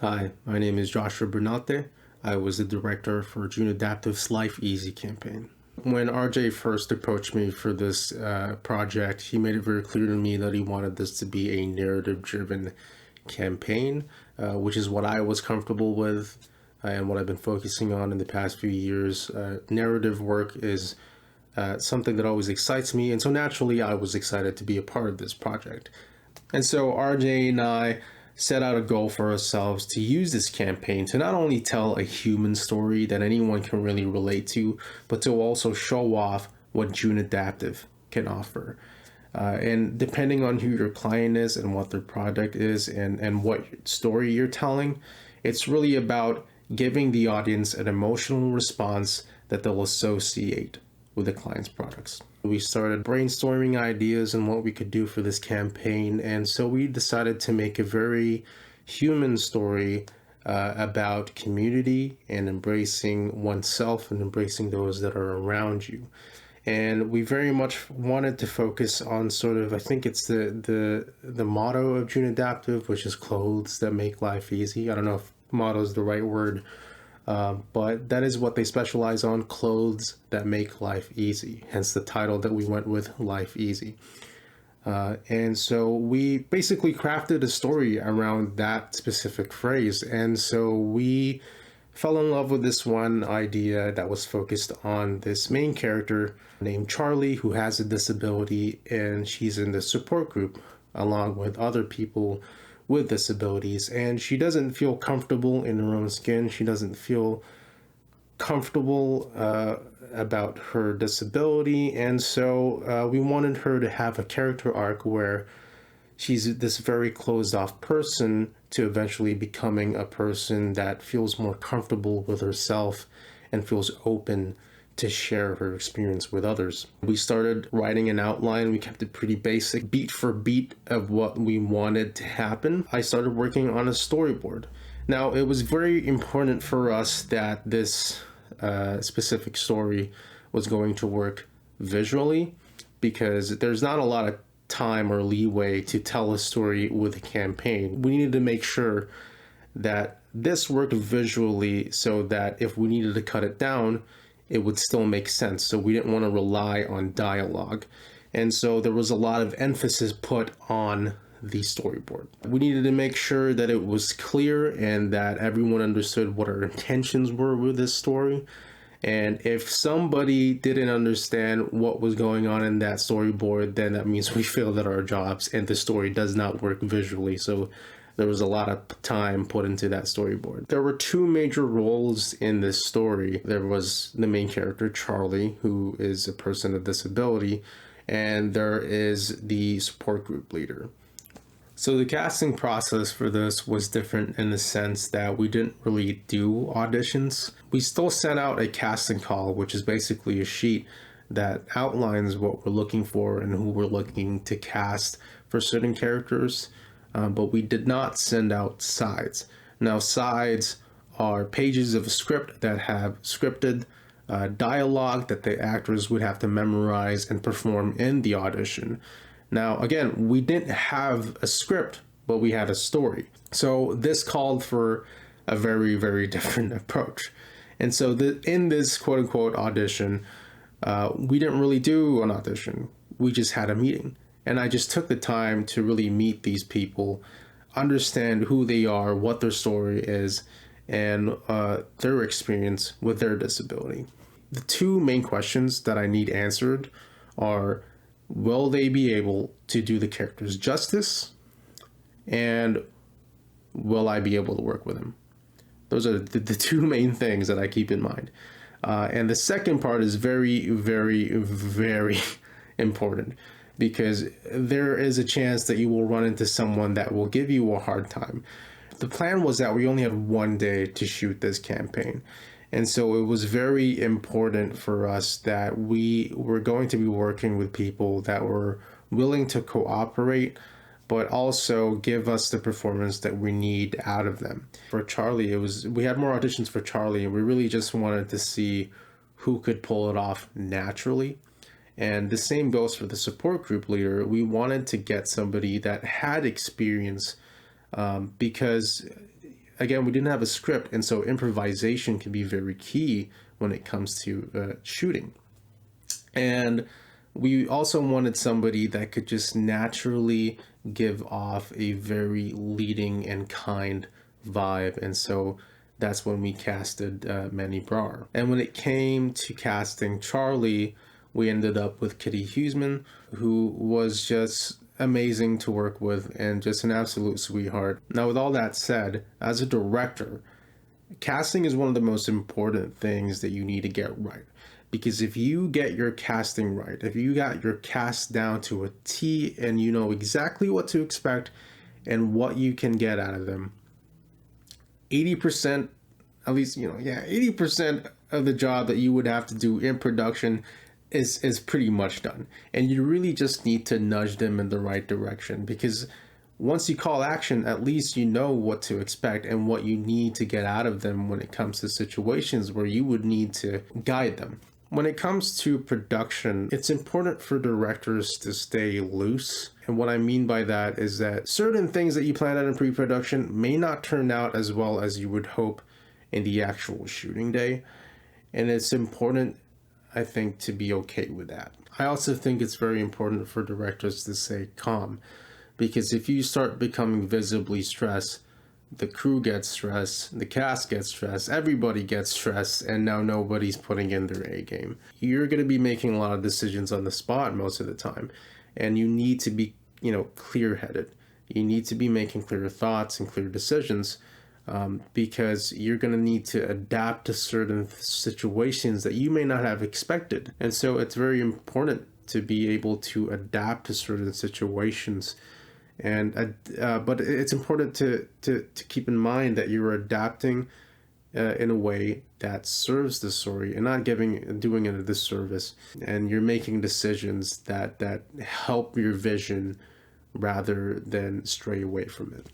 Hi, my name is Joshua Bernate. I was the director for June Adaptive's Life Easy campaign. When RJ first approached me for this project, he made it very clear to me that he wanted this to be a narrative-driven campaign, which is what I was comfortable with and what I've been focusing on in the past few years. Narrative work is something that always excites me, and so naturally I was excited to be a part of this project. And so RJ and I set out a goal for ourselves to use this campaign to not only tell a human story that anyone can really relate to, but to also show off what June Adaptive can offer. And depending on who your client is and what their product is and what story you're telling, it's really about giving the audience an emotional response that they'll associate with the client's products. We started brainstorming ideas and what we could do for this campaign, and so we decided to make a very human story about community and embracing oneself and embracing those that are around you. And we very much wanted to focus on sort of, I think it's the motto of June Adaptive, which is clothes that make life easy. I don't know if motto is the right word, but that is what they specialize on, clothes that make life easy, hence the title that we went with, Life Easy. And so we basically crafted a story around that specific phrase. And so we fell in love with this one idea that was focused on this main character named Charlie, who has a disability, and she's in the support group along with other people with disabilities, and she doesn't feel comfortable in her own skin. She doesn't feel comfortable about her disability, and so we wanted her to have a character arc where she's this very closed off person to eventually becoming a person that feels more comfortable with herself and feels open to share her experience with others. We started writing an outline. We kept it pretty basic, beat for beat of what we wanted to happen. I started working on a storyboard. Now, it was very important for us that this specific story was going to work visually, because there's not a lot of time or leeway to tell a story with a campaign. We needed to make sure that this worked visually so that if we needed to cut it down, it would still make sense. So we didn't want to rely on dialogue. And so there was a lot of emphasis put on the storyboard. We needed to make sure that it was clear and that everyone understood what our intentions were with this story. And if somebody didn't understand what was going on in that storyboard, then that means we failed at our jobs and the story does not work visually. So there was a lot of time put into that storyboard. There were two major roles in this story. There was the main character, Charlie, who is a person with disability, and there is the support group leader. So the casting process for this was different in the sense that we didn't really do auditions. We still sent out a casting call, which is basically a sheet that outlines what we're looking for and who we're looking to cast for certain characters. But we did not send out sides. Now, sides are pages of a script that have scripted dialogue that the actors would have to memorize and perform in the audition. Now, again, we didn't have a script, but we had a story. So this called for a very, very different approach. And so in this quote unquote audition, we didn't really do an audition. We just had a meeting. And I just took the time to really meet these people, understand who they are, what their story is, and their experience with their disability. The two main questions that I need answered are, will they be able to do the characters justice? And will I be able to work with them? Those are the two main things that I keep in mind. And the second part is very, very, very important, because there is a chance that you will run into someone that will give you a hard time. The plan was that we only had one day to shoot this campaign. And so it was very important for us that we were going to be working with people that were willing to cooperate, but also give us the performance that we need out of them. For Charlie, we had more auditions for Charlie, and we really just wanted to see who could pull it off naturally. And the same goes for the support group leader. We wanted to get somebody that had experience, because again, we didn't have a script, and so improvisation can be very key when it comes to shooting. And we also wanted somebody that could just naturally give off a very leading and kind vibe. And so that's when we casted Manny Brar. And when it came to casting Charlie, we ended up with Kitty Huseman, who was just amazing to work with and just an absolute sweetheart. Now, with all that said, as a director, casting is one of the most important things that you need to get right. Because if you get your casting right, if you got your cast down to a T and you know exactly what to expect and what you can get out of them, 80%, at least, 80% of the job that you would have to do in production is pretty much done. And you really just need to nudge them in the right direction, because once you call action, at least you know what to expect and what you need to get out of them when it comes to situations where you would need to guide them. When it comes to production, it's important for directors to stay loose. And what I mean by that is that certain things that you plan out in pre-production may not turn out as well as you would hope in the actual shooting day. And it's important, I think, to be okay with that. I also think it's very important for directors to stay calm, because if you start becoming visibly stressed, the crew gets stressed, the cast gets stressed, everybody gets stressed, and now nobody's putting in their A game. You're going to be making a lot of decisions on the spot most of the time, and you need to be, clear-headed. You need to be making clear thoughts and clear decisions, because you're going to need to adapt to certain situations that you may not have expected. And so it's very important to be able to adapt to certain situations. And but it's important to keep in mind that you're adapting in a way that serves the story and not doing it a disservice. And you're making decisions that help your vision rather than stray away from it.